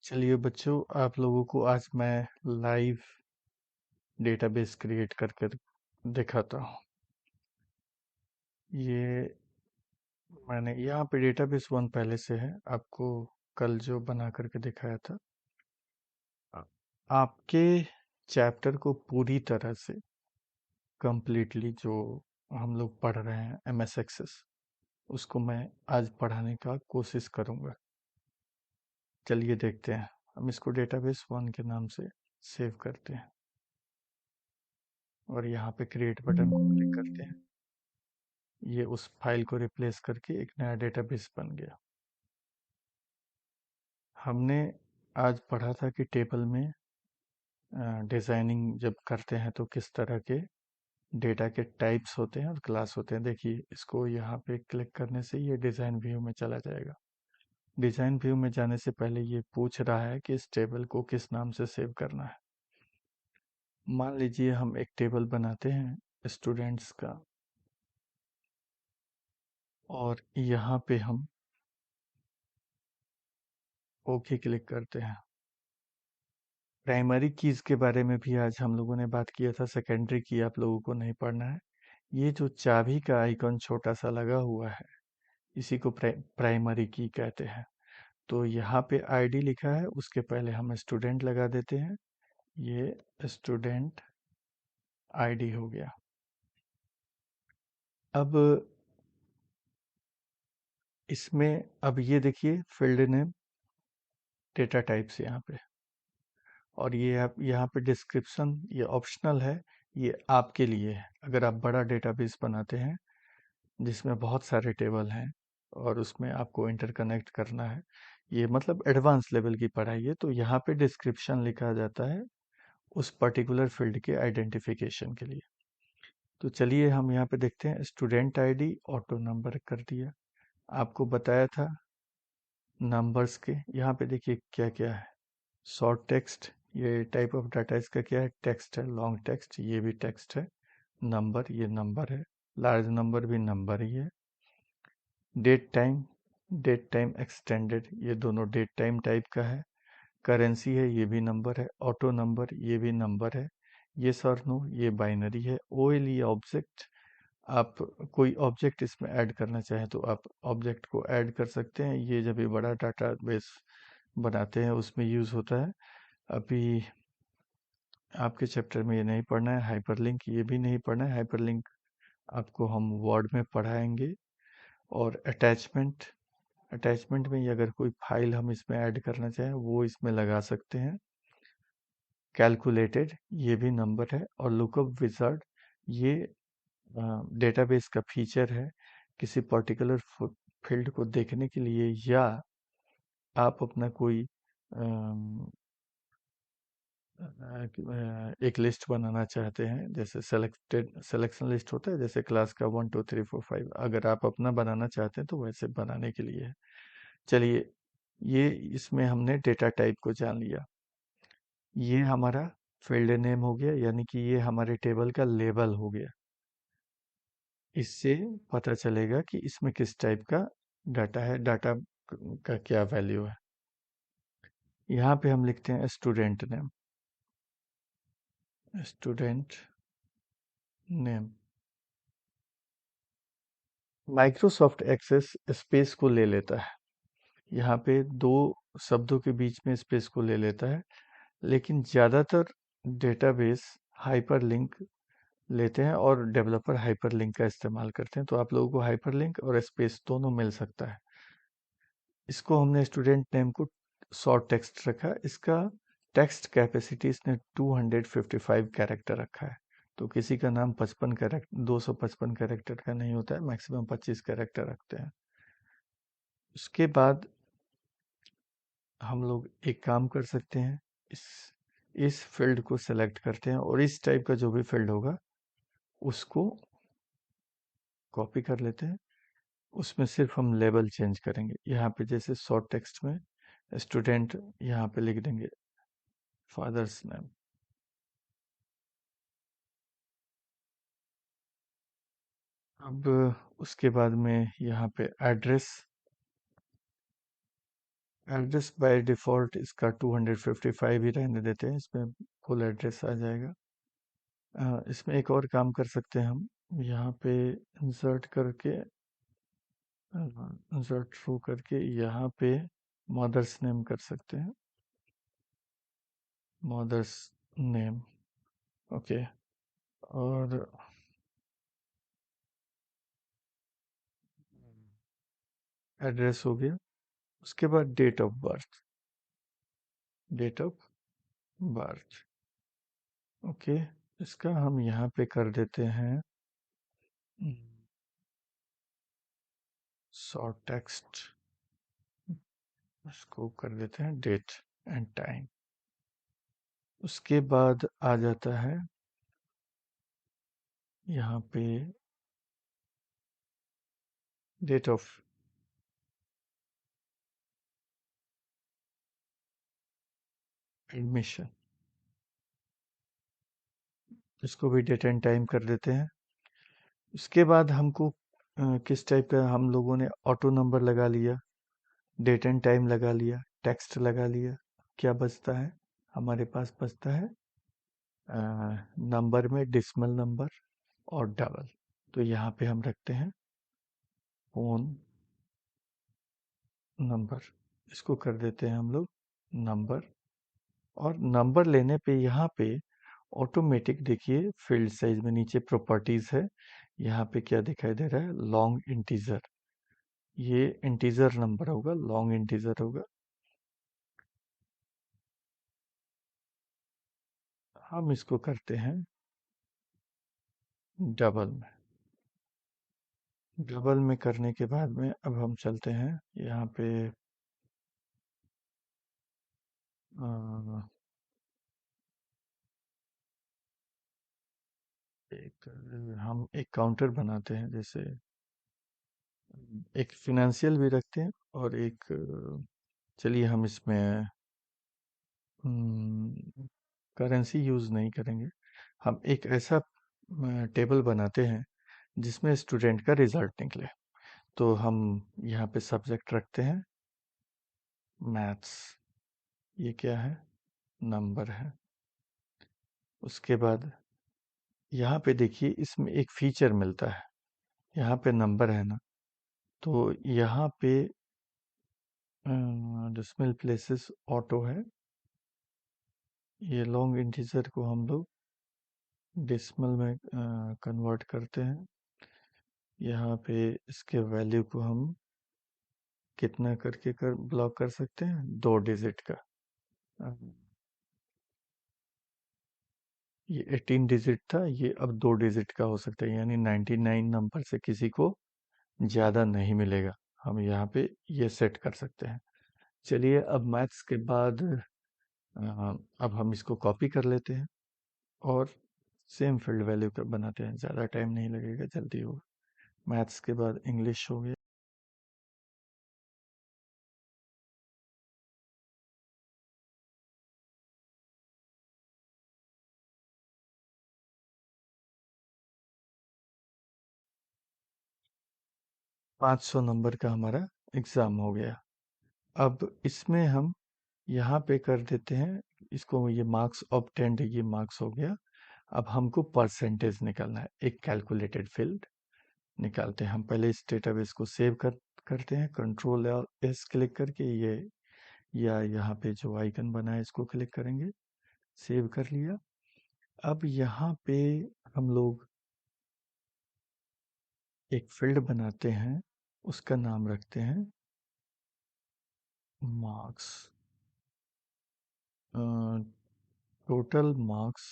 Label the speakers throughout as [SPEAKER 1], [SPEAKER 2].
[SPEAKER 1] चलिए बच्चों, आप लोगों को आज मैं लाइव डेटाबेस क्रिएट करके दिखाता हूँ। ये मैंने यहाँ पे डेटाबेस वन पहले से है, आपको कल जो बना करके दिखाया था। आ- आपके चैप्टर को पूरी तरह से कंप्लीटली जो हम लोग पढ़ रहे हैं एमएस एक्सेस, उसको मैं आज पढ़ाने का कोशिश करूँगा। चलिए देखते हैं। हम इसको डेटाबेस वन के नाम से सेव करते हैं और यहाँ पे क्रिएट बटन को क्लिक करते हैं। ये उस फाइल को रिप्लेस करके एक नया डेटाबेस बन गया। हमने आज पढ़ा था कि टेबल में डिज़ाइनिंग जब करते हैं तो किस तरह के डेटा के टाइप्स होते हैं और क्लास होते हैं। देखिए, इसको यहाँ पे क्लिक करने से ये डिज़ाइन व्यू में चला जाएगा। डिज़ाइन व्यू में जाने से पहले ये पूछ रहा है कि इस टेबल को किस नाम से सेव करना है। मान लीजिए हम एक टेबल बनाते हैं स्टूडेंट्स का, और यहाँ पे हम ओके क्लिक करते हैं। प्राइमरी कीज़ के बारे में भी आज हम लोगों ने बात किया था। सेकेंडरी की आप लोगों को नहीं पढ़ना है। ये जो चाबी का आइकॉन छोटा सा लगा हुआ है, इसी को प्राइमरी की कहते हैं। तो यहाँ पे आईडी लिखा है, उसके पहले हम स्टूडेंट लगा देते हैं। ये स्टूडेंट आईडी हो गया। अब इसमें अब ये देखिए फील्ड नेम, डेटा टाइप्स यहाँ पे, और ये आप यहाँ पे डिस्क्रिप्शन, ये ऑप्शनल है, ये आपके लिए है। अगर आप बड़ा डेटाबेस बनाते हैं जिसमें बहुत सारे टेबल हैं और उसमें आपको इंटरकनेक्ट करना है, ये मतलब एडवांस लेवल की पढ़ाई है, तो यहाँ पे डिस्क्रिप्शन लिखा जाता है उस पर्टिकुलर फील्ड के आइडेंटिफिकेशन के लिए। तो चलिए हम यहाँ पे देखते हैं। स्टूडेंट आईडी ऑटो नंबर कर दिया। आपको बताया था नंबर्स के, यहाँ पे देखिए क्या क्या है। शॉर्ट टेक्स्ट, ये टाइप ऑफ डाटा इसका क्या है, टेक्स्ट है। लॉन्ग टेक्स्ट, ये भी टेक्स्ट है। नंबर, ये नंबर है। लार्ज नंबर भी नंबर ही है। डेट टाइम एक्सटेंडेड, ये दोनों डेट टाइम टाइप का है। करेंसी है, ये भी नंबर है। ऑटो नंबर, ये भी नंबर है। ये सर नो, ये बाइनरी है। ओएल, ये ऑब्जेक्ट, आप कोई ऑब्जेक्ट इसमें ऐड करना चाहें तो आप ऑब्जेक्ट को ऐड कर सकते हैं। ये जब भी बड़ा डाटा बेस बनाते हैं उसमें यूज़ होता है। अभी आपके चैप्टर में ये नहीं पढ़ना है। हाइपरलिंक, ये भी नहीं पढ़ना है। हाइपरलिंक आपको हम वर्ड में पढ़ाएंगे। और अटैचमेंट, अटैचमेंट में ये अगर कोई फाइल हम इसमें ऐड करना चाहें वो इसमें लगा सकते हैं। कैलकुलेटेड, ये भी नंबर है। और लुकअप विजार्ड, ये डेटाबेस का फीचर है किसी पर्टिकुलर फील्ड को देखने के लिए, या आप अपना कोई एक लिस्ट बनाना चाहते हैं, जैसे सिलेक्शन लिस्ट होता है, जैसे क्लास का 1 2 3 4 5, अगर आप अपना बनाना चाहते हैं तो वैसे बनाने के लिए है। चलिए, ये इसमें हमने डेटा टाइप को जान लिया। ये हमारा फील्ड नेम हो गया, यानी कि ये हमारे टेबल का लेबल हो गया। इससे पता चलेगा कि इसमें किस टाइप का डाटा है, डाटा का क्या वैल्यू है। यहाँ पे हम लिखते हैं student name, student name. Microsoft Access space को ले लेता है, यहाँ पे दो शब्दों के बीच में स्पेस को ले लेता है, लेकिन ज़्यादातर डेटाबेस हाइपरलिंक लेते हैं और डेवलपर हाइपरलिंक का इस्तेमाल करते हैं। तो आप लोगों को हाइपरलिंक और स्पेस दोनों मिल सकता है। इसको हमने स्टूडेंट नेम को शॉर्ट टेक्स्ट रखा। इसका टेक्स्ट कैपेसिटी इसने 255 कैरेक्टर रखा है। तो किसी का नाम 55 कैरेक्टर, 255 कैरेक्टर का नहीं होता है, मैक्सिमम 25 कैरेक्टर रखते हैं। उसके बाद हम लोग एक काम कर सकते हैं, इस इस फील्ड को सेलेक्ट करते हैं और इस टाइप का जो भी फील्ड होगा उसको कॉपी कर लेते हैं। उसमें सिर्फ हम लेबल चेंज करेंगे। यहाँ पे जैसे शॉर्ट टेक्स्ट में स्टूडेंट यहाँ पे लिख देंगे फादर्स नेम। अब उसके बाद में यहाँ पे एड्रेस, एड्रेस बाय डिफ़ॉल्ट इसका 255 ही रहने देते हैं, इसमें फुल एड्रेस आ जाएगा। इसमें एक और काम कर सकते हैं हम, यहाँ पे इंसर्ट करके, इंसर्ट थ्रू करके यहाँ पे मदर्स नेम कर सकते हैं, मदर्स नेम। ओके। और एड्रेस हो गया। उसके बाद date of birth, date of birth. Okay. इसका हम यहाँ पे कर देते हैं शॉर्ट टेक्स्ट, इसको कर देते हैं डेट एंड टाइम। उसके बाद आ जाता है यहाँ पे डेट ऑफ एडमिशन, इसको भी डेट एंड टाइम कर देते हैं। उसके बाद हमको किस टाइप का, हम लोगों ने ऑटो नंबर लगा लिया, डेट एंड टाइम लगा लिया, टेक्स्ट लगा लिया। क्या बचता है हमारे पास? बचता है नंबर में डिस्मल नंबर और डबल। तो यहाँ पे हम रखते हैं फोन नंबर, इसको कर देते हैं हम लोग नंबर। और नंबर लेने पे यहाँ पे ऑटोमेटिक देखिए फील्ड साइज में नीचे प्रॉपर्टीज है, यहाँ पे क्या दिखाई दे रहा है? Long integer. ये इंटीजर नंबर होगा, लॉन्ग इंटीजर होगा। हम इसको करते हैं डबल में। डबल में करने के बाद में अब हम चलते हैं यहाँ पे, अ, एक हम एक काउंटर बनाते हैं, जैसे एक फिनेंशियल भी रखते हैं और एक चलिए हम इसमें करेंसी यूज़ नहीं करेंगे। हम एक ऐसा टेबल बनाते हैं जिसमें स्टूडेंट का रिजल्ट निकले। तो हम यहाँ पे सब्जेक्ट रखते हैं मैथ्स। ये क्या है? नंबर है। उसके बाद यहाँ पे देखिए इसमें एक फीचर मिलता है, यहाँ पे नंबर है ना, तो यहाँ पे डेसिमल प्लेसेस ऑटो है। ये लॉन्ग इंटीजर को हम लोग डेसिमल में कन्वर्ट करते हैं। यहाँ पे इसके वैल्यू को हम कितना करके ब्लॉक कर सकते हैं? 2 डिजिट का। अ, ये 18 डिजिट था, ये अब 2 डिजिट का हो सकता है, यानी 99 नंबर से किसी को ज़्यादा नहीं मिलेगा। हम यहाँ पे ये सेट कर सकते हैं। चलिए अब मैथ्स के बाद अब हम इसको कॉपी कर लेते हैं और सेम फील्ड वैल्यू का बनाते हैं, ज़्यादा टाइम नहीं लगेगा, जल्दी होगा। मैथ्स के बाद इंग्लिश हो गया। 500 नंबर का हमारा एग्ज़ाम हो गया। अब इसमें हम यहाँ पे कर देते हैं इसको, ये मार्क्स ऑब्टेन्ड, ये मार्क्स हो गया। अब हमको परसेंटेज निकालना है, एक कैलकुलेटेड फील्ड निकालते हैं। हम पहले इस डेटाबेस को सेव करते हैं, कंट्रोल एस क्लिक करके, ये या यहाँ पे जो आइकन बना है इसको क्लिक करेंगे। सेव कर लिया। अब यहाँ पे हम लोग एक फील्ड बनाते हैं, उसका नाम रखते हैं मार्क्स। टोटल मार्क्स,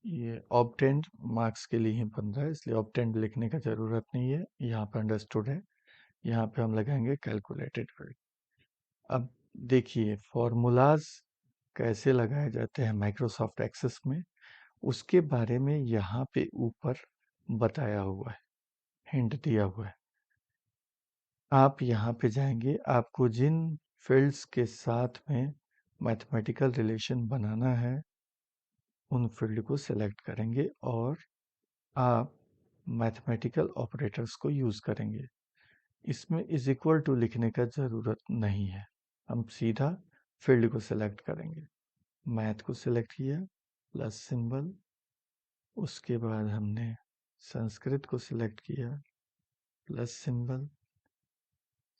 [SPEAKER 1] ये ऑब्टेन्ड मार्क्स के लिए ही बन रहा है, इसलिए ऑब्टेन्ड लिखने का ज़रूरत नहीं है, यहाँ पे अंडरस्टूड है। यहाँ पे हम लगाएंगे कैलकुलेटेड फील्ड। अब देखिए फॉर्मूलाज कैसे लगाए जाते हैं माइक्रोसॉफ्ट एक्सेस में, उसके बारे में यहाँ पे ऊपर बताया हुआ है, हिंट दिया हुआ है। आप यहाँ पे जाएंगे, आपको जिन फील्ड्स के साथ में मैथमेटिकल रिलेशन बनाना है उन फील्ड को सेलेक्ट करेंगे और आप मैथमेटिकल ऑपरेटर्स को यूज़ करेंगे। इसमें इज इक्वल टू लिखने का ज़रूरत नहीं है, हम सीधा फील्ड को सिलेक्ट करेंगे। मैथ को सिलेक्ट किया, प्लस सिंबल, उसके बाद हमने संस्कृत को सिलेक्ट किया, प्लस सिंबल,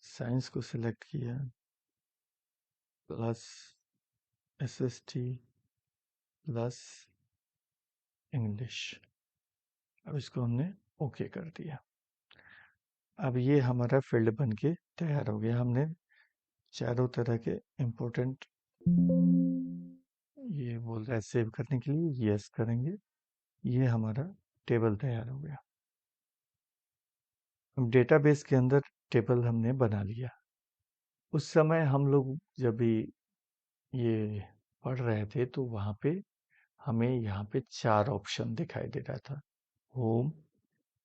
[SPEAKER 1] साइंस को सिलेक्ट किया, प्लस एसएसटी, प्लस इंग्लिश। अब इसको हमने ओके कर दिया। अब ये हमारा फील्ड बन के तैयार हो गया। हमने चारों तरह के इम्पोर्टेंट, ये बोल रहा है सेव करने के लिए, यस करेंगे। ये हमारा टेबल तैयार हो गया। अब डेटाबेस के अंदर टेबल हमने बना लिया। उस समय हम लोग जब भी ये पढ़ रहे थे तो वहाँ पे हमें यहाँ पे 4 ऑप्शन दिखाई दे रहा था। Home,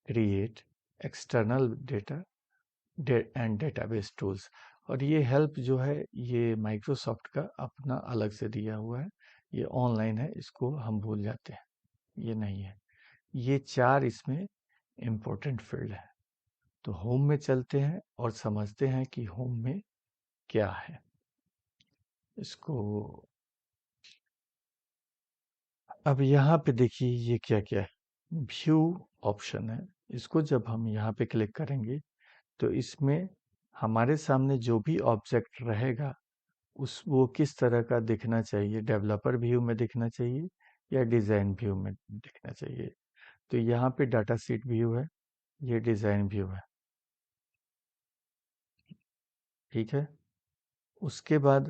[SPEAKER 1] create, external data and database tools. और ये हेल्प जो है ये माइक्रोसॉफ्ट का अपना अलग से दिया हुआ है, ये ऑनलाइन है, इसको हम भूल जाते हैं, ये नहीं है। ये 4 इसमें इम्पोर्टेंट फील्ड है। तो होम में चलते हैं और समझते हैं कि होम में क्या है। इसको अब यहाँ पे देखिए ये क्या क्या है। व्यू ऑप्शन है, इसको जब हम यहाँ पे क्लिक करेंगे तो इसमें हमारे सामने जो भी ऑब्जेक्ट रहेगा उस वो किस तरह का दिखना चाहिए, डेवलपर व्यू में दिखना चाहिए या डिज़ाइन व्यू में दिखना चाहिए। तो यहाँ पे डाटा सीट व्यू है, ये डिज़ाइन व्यू है, ठीक है। उसके बाद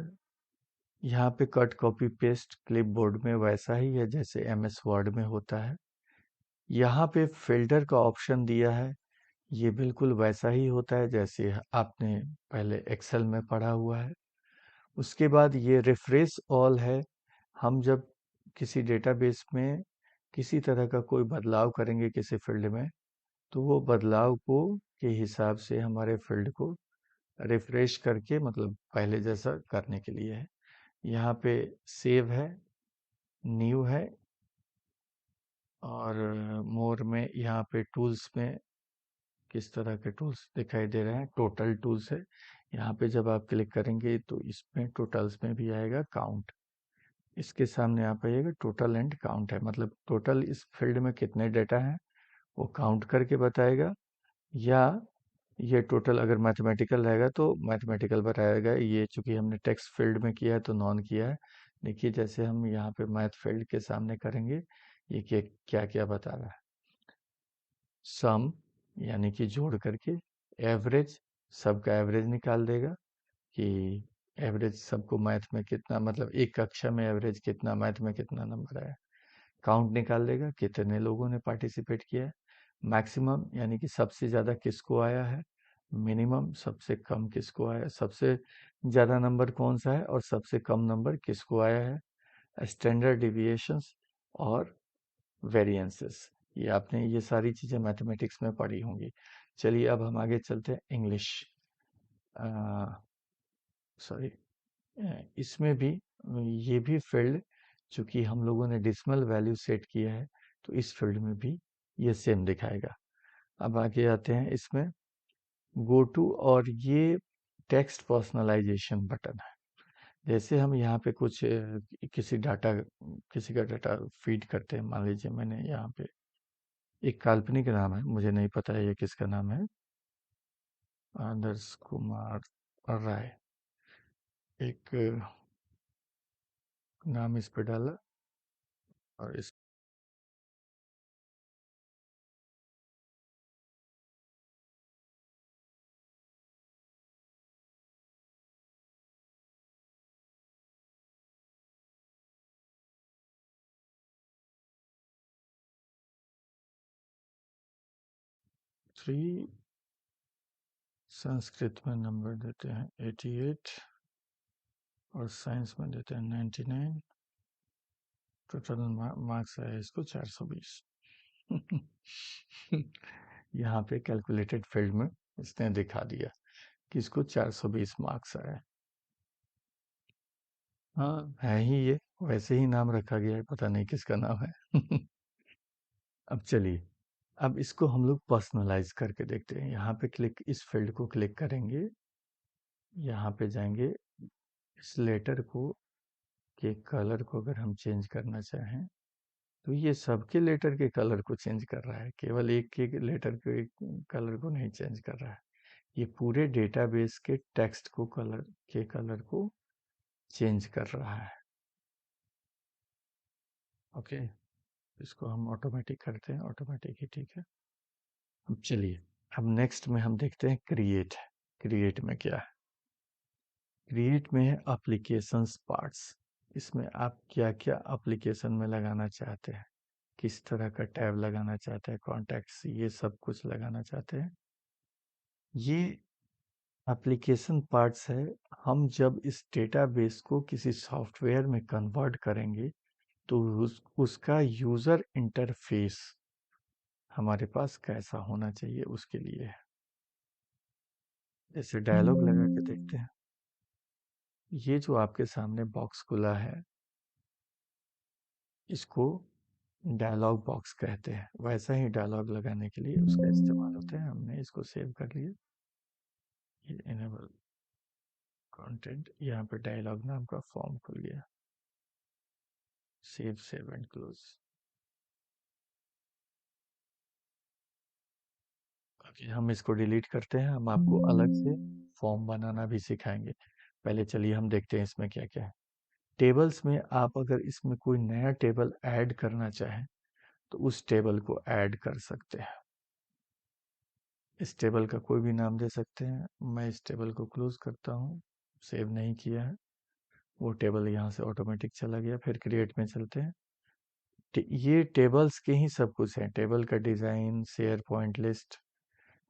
[SPEAKER 1] यहाँ पे कट कॉपी पेस्ट क्लिपबोर्ड में वैसा ही है जैसे एमएस वर्ड में होता है। यहाँ पे फ़िल्टर का ऑप्शन दिया है, ये बिल्कुल वैसा ही होता है जैसे आपने पहले एक्सेल में पढ़ा हुआ है। उसके बाद ये रिफ्रेश ऑल है, हम जब किसी डेटाबेस में किसी तरह का कोई बदलाव करेंगे किसी फील्ड में, तो वो बदलाव को के हिसाब से हमारे फील्ड को रिफ्रेश करके मतलब पहले जैसा करने के लिए है। यहाँ पे सेव है, न्यू है, और मोर में यहाँ पे टूल्स में किस तरह के टूल्स दिखाई दे रहे हैं, टोटल टूल्स है। यहाँ पे जब आप क्लिक करेंगे तो इसमें टोटल्स में भी आएगा काउंट, इसके सामने आप आइएगा टोटल एंड काउंट है, मतलब टोटल इस फील्ड में कितने डेटा हैं वो काउंट करके बताएगा, या ये टोटल अगर मैथमेटिकल रहेगा तो मैथमेटिकल बताएगा। ये चूंकि हमने टेक्स्ट फील्ड में किया है तो नॉन किया है। देखिए जैसे हम यहाँ पे मैथ फील्ड के सामने करेंगे, ये क्या क्या बता रहा है। सम यानी कि जोड़ करके, एवरेज सबका एवरेज निकाल देगा कि एवरेज सबको मैथ में कितना, मतलब एक कक्षा में एवरेज कितना, मैथ में कितना नंबर आया। काउंट निकाल देगा कितने लोगों ने पार्टिसिपेट किया है। मैक्सिमम यानी कि सबसे ज़्यादा किसको आया है, मिनिमम सबसे कम किसको आया है, सबसे ज़्यादा नंबर कौन सा है और सबसे कम नंबर किसको आया है। स्टैंडर्ड डिविएशंस और वेरिएंसेस, ये आपने ये सारी चीज़ें मैथमेटिक्स में पढ़ी होंगी। चलिए अब हम आगे चलते हैं इंग्लिश, सॉरी, इसमें भी ये भी फील्ड चूंकि हम लोगों ने डिसिमल वैल्यू सेट किया है तो इस फील्ड में भी ये सेम दिखाएगा। अब आगे आते हैं, इसमें गो टू, और ये टेक्स्ट पर्सनलाइजेशन बटन है। जैसे हम यहाँ पे कुछ किसी डाटा, किसी का डाटा फीड करते हैं, मान लीजिए मैंने यहाँ पे एक काल्पनिक नाम है, मुझे नहीं पता है ये किसका नाम है, आदर्श कुमार राय, एक नाम इस पे डाला और इस 3, संस्कृत में नंबर देते हैं 88 और साइंस में देते हैं 99। टोटल मार्क्स है इसको 420। यहाँ पे कैलकुलेटेड फील्ड में इसने दिखा दिया कि इसको 420 मार्क्स आए। हाँ है ही ये, वैसे ही नाम रखा गया है, पता नहीं किसका नाम है। अब चलिए अब इसको हम लोग पर्सनलाइज करके देखते हैं। यहाँ पे क्लिक, इस फील्ड को क्लिक करेंगे, यहाँ पे जाएंगे, इस लेटर को के कलर को अगर हम चेंज करना चाहें तो ये सबके लेटर के कलर को चेंज कर रहा है, केवल एक के लेटर के कलर को नहीं चेंज कर रहा है। ये पूरे डेटाबेस के टेक्स्ट को कलर को चेंज कर रहा है। ओके, इसको हम ऑटोमेटिक करते हैं, ऑटोमेटिक ही ठीक है। अब चलिए, अब नेक्स्ट में हम देखते हैं क्रिएट। क्रिएट में क्या है? क्रिएट में है एप्लीकेशंस पार्ट्स। इसमें आप क्या क्या एप्लीकेशन में लगाना चाहते हैं, किस तरह का टैब लगाना चाहते हैं, कॉन्टैक्ट्स, ये सब कुछ लगाना चाहते हैं। ये एप्लीकेशन पार्ट्स है। हम जब इस डेटाबेस को किसी सॉफ्टवेयर में कन्वर्ट करेंगे तो उसका यूजर इंटरफेस हमारे पास कैसा होना चाहिए, उसके लिए है। जैसे डायलॉग लगा के देखते हैं। ये जो आपके सामने बॉक्स खुला है, इसको डायलॉग बॉक्स कहते हैं। वैसा ही डायलॉग लगाने के लिए उसका इस्तेमाल होता है। हमने इसको सेव कर लिया। ये इनेबल कंटेंट, यहाँ पे डायलॉग नाम का फॉर्म खुल गया। Save and close. ओके, हम इसको डिलीट करते हैं। हम आपको अलग से फॉर्म बनाना भी सिखाएंगे। पहले चलिए हम देखते हैं इसमें क्या क्या है। टेबल्स में आप अगर इसमें कोई नया टेबल ऐड करना चाहें तो उस टेबल को ऐड कर सकते हैं। इस टेबल का कोई भी नाम दे सकते हैं। मैं इस टेबल को क्लोज करता हूँ, सेव नहीं किया है। वो टेबल यहाँ से ऑटोमेटिक चला गया। फिर क्रिएट में चलते हैं। ये टेबल्स के ही सब कुछ है। टेबल का डिजाइन, शेयर पॉइंट लिस्ट,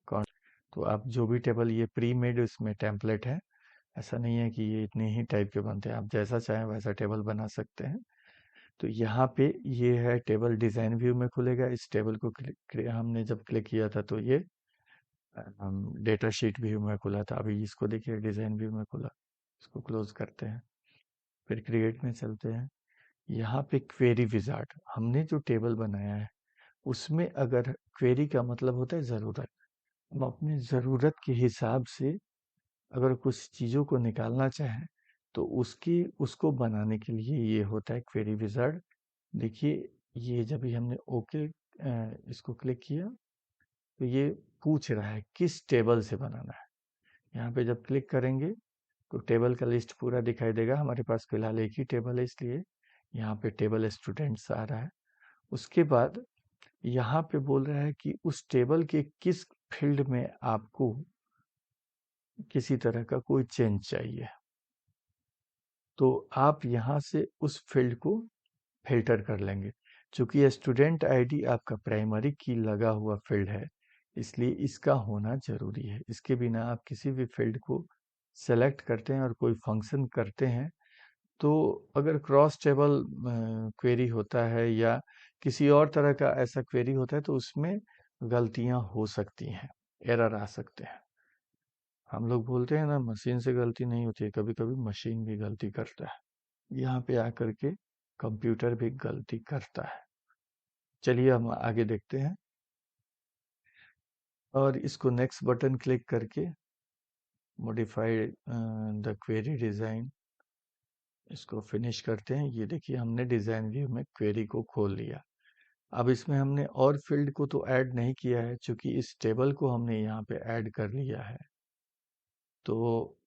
[SPEAKER 1] तो आप जो भी टेबल, ये प्री मेड इसमें टेम्पलेट है। ऐसा नहीं है कि ये इतने ही टाइप के बनते हैं, आप जैसा चाहें वैसा टेबल बना सकते हैं। तो यहाँ पे ये है टेबल, डिजाइन व्यू में खुलेगा। इस टेबल को हमने जब क्लिक किया था तो ये डेटा शीट व्यू में खुला था। अभी इसको देखिए, डिजाइन व्यू में खुला। इसको क्लोज करते हैं, फिर क्रिएट में चलते हैं। यहाँ पे क्वेरी विजार्ड, हमने जो टेबल बनाया है उसमें अगर क्वेरी का मतलब होता है ज़रूरत, हम अपनी ज़रूरत के हिसाब से अगर कुछ चीज़ों को निकालना चाहें तो उसकी उसको बनाने के लिए ये होता है क्वेरी विजार्ड। देखिए, ये जब भी हमने ओके इसको क्लिक किया तो ये पूछ रहा है किस टेबल से बनाना है। यहाँ पे जब क्लिक करेंगे तो टेबल का लिस्ट पूरा दिखाई देगा। हमारे पास फिलहाल एक ही टेबल है, इसलिए यहाँ पे टेबल स्टूडेंट्स आ रहा है। उसके बाद यहाँ पे बोल रहा है कि उस टेबल के किस फील्ड में आपको किसी तरह का कोई चेंज चाहिए, तो आप यहाँ से उस फील्ड को फिल्टर कर लेंगे। चूंकि स्टूडेंट आईडी आपका प्राइमरी की लगा हुआ फील्ड है, इसलिए इसका होना जरूरी है। इसके बिना आप किसी भी फील्ड को सेलेक्ट करते हैं और कोई फंक्शन करते हैं तो अगर क्रॉस टेबल क्वेरी होता है या किसी और तरह का ऐसा क्वेरी होता है तो उसमें गलतियां हो सकती हैं, एरर आ सकते हैं। हम लोग बोलते हैं ना, मशीन से गलती नहीं होती है, कभी कभी मशीन भी गलती करता है। यहाँ पे आकर के कंप्यूटर भी गलती करता है। चलिए हम आगे देखते हैं और इसको नेक्स्ट बटन क्लिक करके मॉडिफाई द क्वेरी डिजाइन, इसको फिनिश करते हैं। ये देखिए, हमने डिजाइन व्यू में क्वेरी को खोल लिया। अब इसमें हमने और फील्ड को तो ऐड नहीं किया है, क्योंकि इस टेबल को हमने यहाँ पे ऐड कर लिया है। तो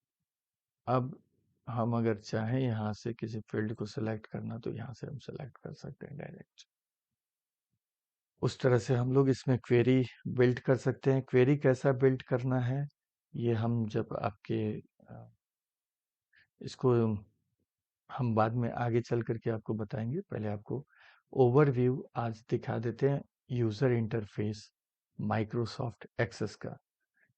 [SPEAKER 1] अब हम अगर चाहें यहाँ से किसी फील्ड को सिलेक्ट करना तो यहाँ से हम सिलेक्ट कर सकते हैं डायरेक्ट। उस तरह से हम लोग इसमें क्वेरी बिल्ड कर सकते हैं। क्वेरी कैसा बिल्ड करना है ये हम जब आपके इसको हम बाद में आगे चल करके आपको बताएंगे। पहले आपको ओवरव्यू आज दिखा देते हैं यूजर इंटरफेस माइक्रोसॉफ्ट एक्सेस का।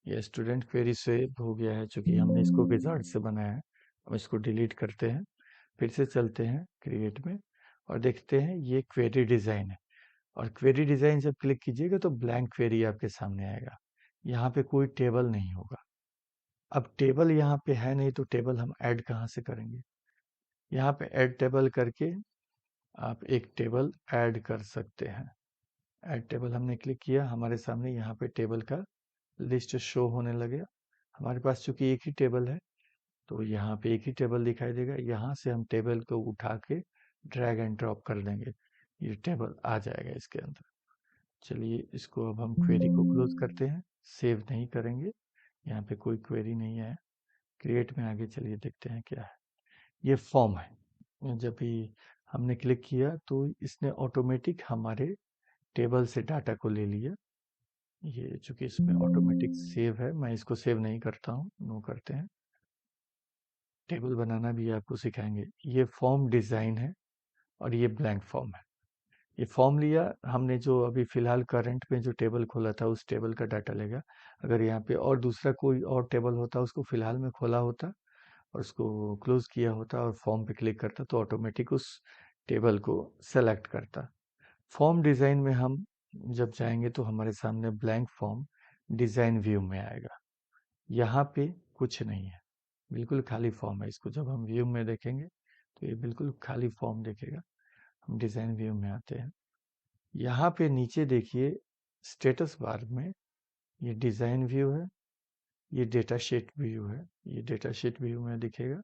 [SPEAKER 1] ये स्टूडेंट क्वेरी सेव हो गया है, चूंकि हमने इसको विजार्ड से बनाया है। हम इसको डिलीट करते हैं, फिर से चलते हैं क्रिएट में और देखते हैं ये क्वेरी डिजाइन है। और क्वेरी डिजाइन जब क्लिक कीजिएगा तो ब्लैंक क्वेरी आपके सामने आएगा। यहाँ पे कोई टेबल नहीं होगा। अब टेबल यहाँ पे है नहीं तो टेबल हम ऐड कहाँ से करेंगे? यहाँ पे ऐड टेबल करके आप एक टेबल ऐड कर सकते हैं। ऐड टेबल हमने क्लिक किया, हमारे सामने यहाँ पे टेबल का लिस्ट शो होने लगे। हमारे पास चूंकि एक ही टेबल है तो यहाँ पे एक ही टेबल दिखाई देगा। यहाँ से हम टेबल को उठा के ड्रैग एंड ड्रॉप कर देंगे, ये टेबल आ जाएगा इसके अंदर। चलिए इसको अब हम क्वेरी को क्लोज करते हैं, सेव नहीं करेंगे, यहाँ पे कोई क्वेरी नहीं है। क्रिएट में आगे चलिए देखते हैं क्या है। ये फॉर्म है, जब भी हमने क्लिक किया तो इसने ऑटोमेटिक हमारे टेबल से डाटा को ले लिया। ये चूंकि इसमें ऑटोमेटिक सेव है, मैं इसको सेव नहीं करता हूँ, नो करते हैं। टेबल बनाना भी आपको सिखाएंगे। ये फॉर्म डिज़ाइन है और ये ब्लैंक फॉर्म है। ये फॉर्म लिया हमने, जो अभी फिलहाल करंट में जो टेबल खोला था उस टेबल का डाटा लेगा। अगर यहाँ पे और दूसरा कोई और टेबल होता, उसको फिलहाल में खोला होता और उसको क्लोज किया होता और फॉर्म पे क्लिक करता तो ऑटोमेटिक उस टेबल को सेलेक्ट करता। फॉर्म डिज़ाइन में हम जब जाएंगे तो हमारे सामने ब्लैंक फॉर्म डिज़ाइन व्यू में आएगा। यहाँ पे कुछ नहीं है, बिल्कुल खाली फॉर्म है। इसको जब हम व्यू में देखेंगे तो ये बिल्कुल खाली फॉर्म देखेगा। हम डिज़ाइन व्यू में आते हैं, यहाँ पे नीचे देखिए स्टेटस बार में ये डिज़ाइन व्यू है, ये डेटा शीट व्यू है। ये डेटा शीट व्यू में दिखेगा,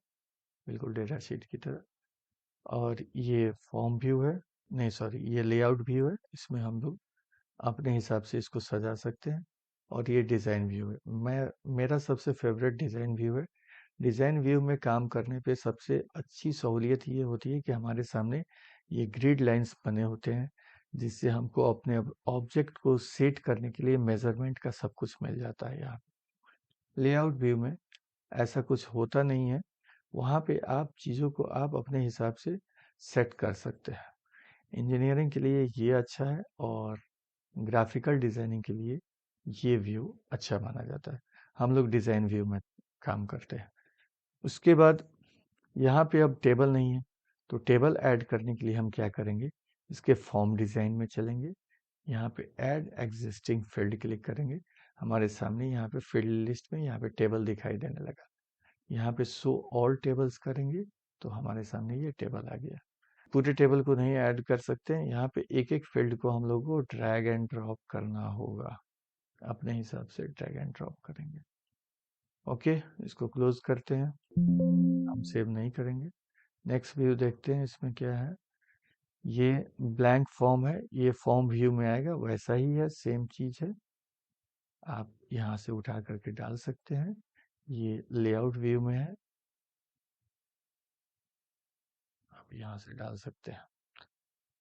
[SPEAKER 1] बिल्कुल डेटा शीट की तरह। और ये फॉर्म व्यू है, नहीं सॉरी, ये लेआउट व्यू है। इसमें हम लोग अपने हिसाब से इसको सजा सकते हैं। और ये डिज़ाइन व्यू है, मेरा सबसे फेवरेट डिज़ाइन व्यू है। डिज़ाइन व्यू में काम करने पे सबसे अच्छी सहूलियत ये होती है कि हमारे सामने ये ग्रिड लाइंस बने होते हैं, जिससे हमको अपने ऑब्जेक्ट को सेट करने के लिए मेजरमेंट का सब कुछ मिल जाता है। यहाँ लेआउट व्यू में ऐसा कुछ होता नहीं है, वहाँ पे आप चीज़ों को आप अपने हिसाब से सेट कर सकते हैं। इंजीनियरिंग के लिए ये अच्छा है और ग्राफिकल डिज़ाइनिंग के लिए ये व्यू अच्छा माना जाता है। हम लोग डिज़ाइन व्यू में काम करते हैं। उसके बाद यहाँ पे अब टेबल नहीं है, तो टेबल ऐड करने के लिए हम क्या करेंगे, इसके फॉर्म डिज़ाइन में चलेंगे। यहाँ पे ऐड एग्जिस्टिंग फील्ड क्लिक करेंगे। हमारे सामने यहाँ पे फील्ड लिस्ट में यहाँ पे टेबल दिखाई देने लगा। यहाँ पे शो ऑल टेबल्स करेंगे तो हमारे सामने ये टेबल आ गया। पूरे टेबल को नहीं ऐड कर सकते हैं, यहाँ पे एक एक फील्ड को हम लोग को ड्रैग एंड ड्रॉप करना होगा। अपने हिसाब से ड्रैग एंड ड्रॉप करेंगे। ओके, इसको क्लोज करते हैं, हम सेव नहीं करेंगे। नेक्स्ट व्यू देखते हैं इसमें क्या है। ये ब्लैंक फॉर्म है, ये फॉर्म व्यू में आएगा, वैसा ही है, सेम चीज है। आप यहाँ से उठा करके डाल सकते हैं। ये लेआउट व्यू में है, आप यहाँ से डाल सकते हैं।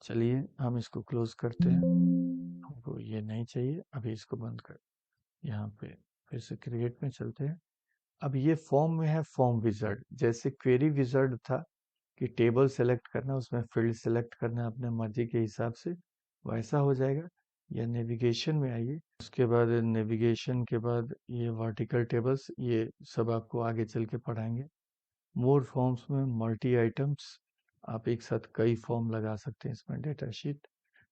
[SPEAKER 1] चलिए हम इसको क्लोज करते हैं, हमको ये नहीं चाहिए, अभी इसको बंद कर। यहाँ पे फिर से क्रिएट में चलते हैं। अब ये फॉर्म में है फॉर्म विजार्ड, जैसे क्वेरी विजार्ड था कि टेबल सेलेक्ट करना, उसमें फील्ड सेलेक्ट करना अपने मर्जी के हिसाब से, वैसा हो जाएगा। या नेविगेशन में आइए, उसके बाद नेविगेशन के बाद ये वर्टिकल टेबल्स, ये सब आपको आगे चल के पढ़ाएंगे। मोर फॉर्म्स में मल्टी आइटम्स, आप एक साथ कई फॉर्म लगा सकते हैं इसमें। डेटा शीट,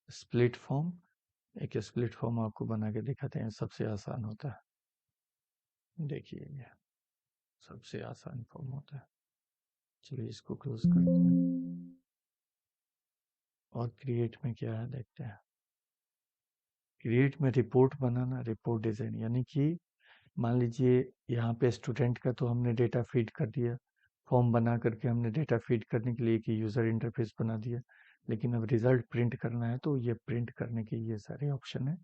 [SPEAKER 1] स्प्लिट फॉर्म, एक स्प्लिट फॉर्म आपको बना के दिखाते हैं, सबसे आसान होता है। देखिए ये सबसे आसान फॉर्म होता है। चलिए इसको क्लोज करते हैं और क्रिएट में क्या है देखते हैं। क्रिएट में रिपोर्ट बनाना, रिपोर्ट डिजाइन, यानी कि मान लीजिए यहाँ पे स्टूडेंट का तो हमने डेटा फीड कर दिया, फॉर्म बना करके हमने डेटा फीड करने के लिए एक यूज़र इंटरफेस बना दिया। लेकिन अब रिजल्ट प्रिंट करना है तो ये प्रिंट करने के ये सारे ऑप्शन है,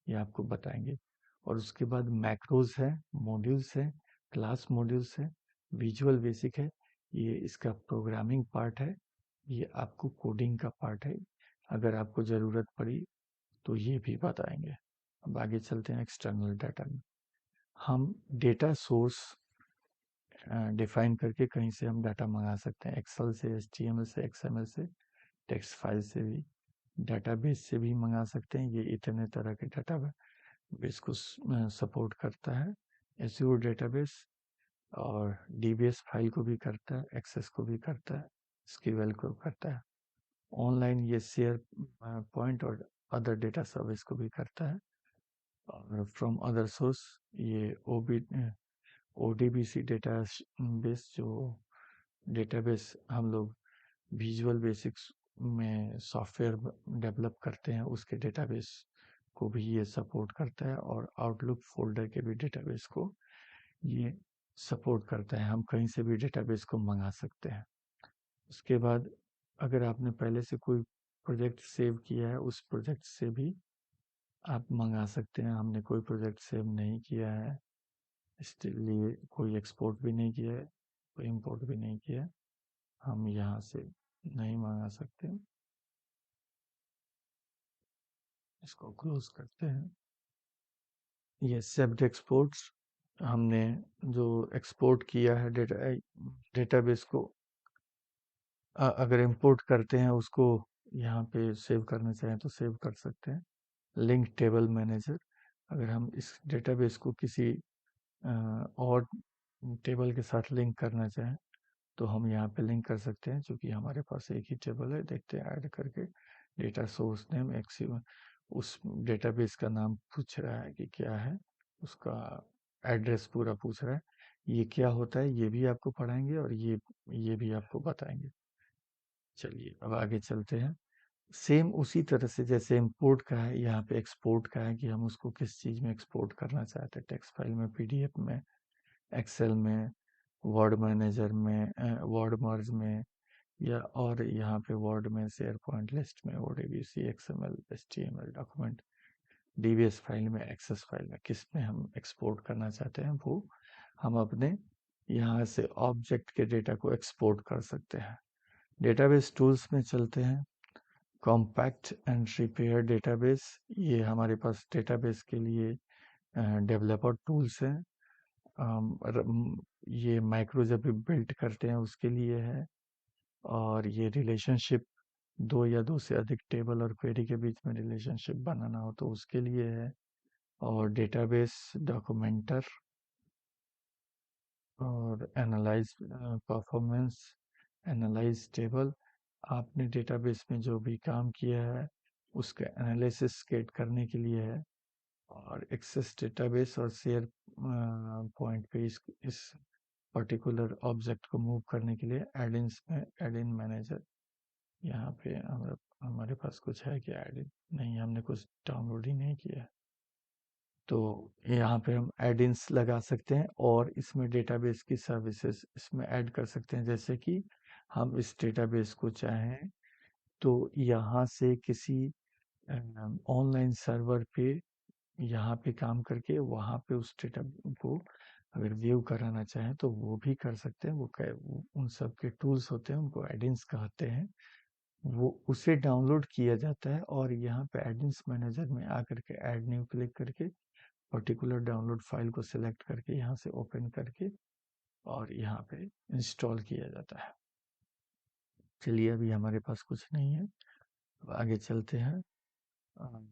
[SPEAKER 1] ये आपको बताएंगे। और उसके बाद मैक्रोज है, मॉड्यूल्स है, क्लास मॉड्यूल्स है, विजुअल बेसिक है, ये इसका प्रोग्रामिंग पार्ट है, ये आपको कोडिंग का पार्ट है। अगर आपको ज़रूरत पड़ी तो ये भी बताएंगे। अब आगे चलते हैं एक्सटर्नल डाटा में। हम डेटा सोर्स डिफाइन करके कहीं से हम डाटा मंगा सकते हैं, एक्सेल से, एचटीएमएल से, एक्सएमएल से, टेक्स्ट फाइल से भी, डाटाबेस से भी मंगा सकते हैं। ये इतने तरह के डाटाबेस को सपोर्ट करता है। एज्योर डेटाबेस और डीबीएस फाइल को भी करता है, एक्सेस को भी करता है, स्क्यूएल को करता है। ऑनलाइन ये शेयर पॉइंट और अदर डेटा सर्विस को भी करता है। और फ्रॉम अदर सोर्स ये ओडीबीसी डेटा बेस, जो डेटाबेस हम लोग विजुअल बेसिक्स में सॉफ्टवेयर डेवलप करते हैं, उसके डेटाबेस को भी ये सपोर्ट करता है और आउटलुक फोल्डर के भी डेटाबेस को ये सपोर्ट करता है। हम कहीं से भी डेटाबेस को मंगा सकते हैं। उसके बाद अगर आपने पहले से कोई प्रोजेक्ट सेव किया है, उस प्रोजेक्ट से भी आप मंगा सकते हैं। हमने कोई प्रोजेक्ट सेव नहीं किया है, इसलिए कोई एक्सपोर्ट भी नहीं किया है, कोई इंपोर्ट भी नहीं किया है, हम यहाँ से नहीं मंगा सकते। इसको क्लोज करते हैं। ये सेव्ड एक्सपोर्ट्स, हमने जो एक्सपोर्ट किया है डेटाबेस को अगर इंपोर्ट करते हैं उसको यहाँ पे सेव करना चाहें तो सेव कर सकते हैं। लिंक टेबल मैनेजर, अगर हम इस डेटाबेस को किसी और टेबल के साथ लिंक करना चाहें तो हम यहाँ पे लिंक कर सकते हैं। क्योंकि हमारे पास एक ही टेबल है, देखते हैं ऐड करके। डेटा सोर्स नेम एक्सिम, उस डेटाबेस का नाम पूछ रहा है कि क्या है, उसका एड्रेस पूरा पूछ रहा है। ये क्या होता है ये भी आपको पढ़ाएंगे और ये भी आपको बताएंगे। चलिए अब आगे चलते हैं। सेम उसी तरह से जैसे इंपोर्ट का है, यहाँ पे एक्सपोर्ट का है कि हम उसको किस चीज़ में एक्सपोर्ट करना चाहते हैं, टेक्स्ट फाइल में, पीडीएफ में, एक्सेल में, वर्ड मैनेजर में, वर्ड मर्ज में, या और यहाँ पे वर्ड में, शेयर पॉइंट लिस्ट में, ODBC, XML, HTML document, DBS file में, एक्सेस फाइल में, किस में हम एक्सपोर्ट करना चाहते हैं वो हम अपने यहाँ से ऑब्जेक्ट के डेटा को एक्सपोर्ट कर सकते हैं। डेटाबेस टूल्स में चलते हैं। कॉम्पैक्ट एंड रिपेयर डेटाबेस, ये हमारे पास डेटाबेस के लिए डेवलपर टूल्स हैं। ये माइक्रो जब भी बिल्ड करते हैं उसके लिए है। और ये रिलेशनशिप, दो या दो से अधिक टेबल और क्वेरी के बीच में रिलेशनशिप बनाना हो तो उसके लिए है। और डेटाबेस डॉक्यूमेंटर और एनालाइज परफॉर्मेंस, एनालाइज टेबल, आपने डेटाबेस में जो भी काम किया है उसका एनालिसिस करने के लिए है। और एक्सेस डेटाबेस और शेयर पॉइंट पे इस पर्टिकुलर ऑब्जेक्ट को मूव करने के लिए एडिन्स में एडिन मैनेजर, यहाँ पे हमारे पास कुछ है क्या एडिन? नहीं, हमने कुछ डाउनलोड ही नहीं किया है। तो यहाँ पे हम एडिन्स लगा सकते हैं और इसमें डेटाबेस की सर्विसेज इसमें ऐड कर सकते हैं। जैसे कि हम इस डेटाबेस को चाहें तो यहाँ से किसी ऑनलाइन सर्वर पे यहाँ पे काम करके वहाँ पे उस डेटा को अगर व्यू कराना चाहें तो वो भी कर सकते हैं। उन सब के टूल्स होते हैं, उनको एडिन्स कहते हैं। वो उसे डाउनलोड किया जाता है और यहाँ पे एडिन्स मैनेजर में आकर के ऐड न्यू क्लिक करके पर्टिकुलर डाउनलोड फाइल को सिलेक्ट करके यहाँ से ओपन करके और यहाँ पे इंस्टॉल किया जाता है। चलिए अभी हमारे पास कुछ नहीं है, अब आगे चलते हैं। अम,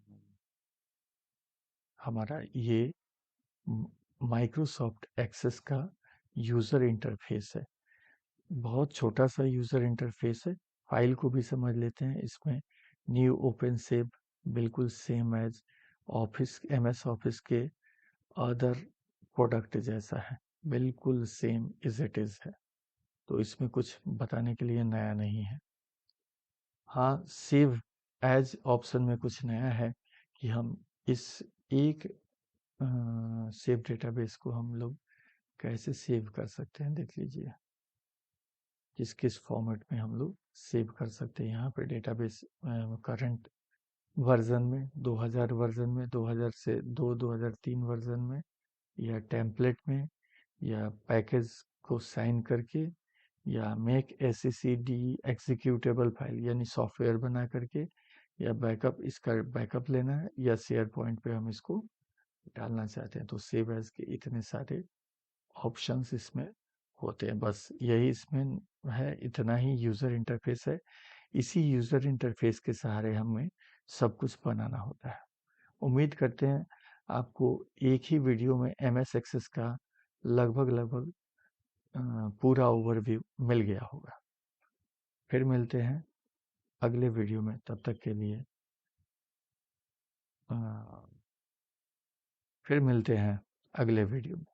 [SPEAKER 1] हमारा ये माइक्रोसॉफ्ट एक्सेस का यूज़र इंटरफेस है। बहुत छोटा सा यूज़र इंटरफेस है। फाइल को भी समझ लेते हैं। इसमें न्यू ओपन सेव बिल्कुल same as office, MS Office के अदर प्रोडक्ट जैसा है, बिल्कुल सेम इज इट इज है। तो इसमें कुछ बताने के लिए नया नहीं है। हाँ, सेव एज ऑप्शन में कुछ नया है कि हम इस एक सेव डेटाबेस को हम लोग कैसे सेव कर सकते हैं, देख लीजिए किस किस फॉर्मेट में हम लोग सेव कर सकते हैं। यहाँ पे डेटाबेस करंट वर्जन में, 2000 वर्जन में, 2000 से 2003 वर्जन में, या टेम्पलेट में, या पैकेज को साइन करके, या मेक एससीडी एग्जीक्यूटेबल फाइल यानी सॉफ्टवेयर बना करके, या बैकअप, इसका बैकअप लेना है, या शेयर पॉइंट पे हम इसको डालना चाहते हैं। तो सेव एज के इतने सारे ऑप्शंस इसमें होते हैं। बस यही इसमें है, इतना ही यूज़र इंटरफेस है। इसी यूज़र इंटरफेस के सहारे हमें सब कुछ बनाना होता है। उम्मीद करते हैं आपको एक ही वीडियो में एमएस एक्सेस का लगभग लगभग पूरा ओवरव्यू मिल गया होगा। फिर मिलते हैं अगले वीडियो में, तब तक के लिए अ, फिर मिलते हैं अगले वीडियो में।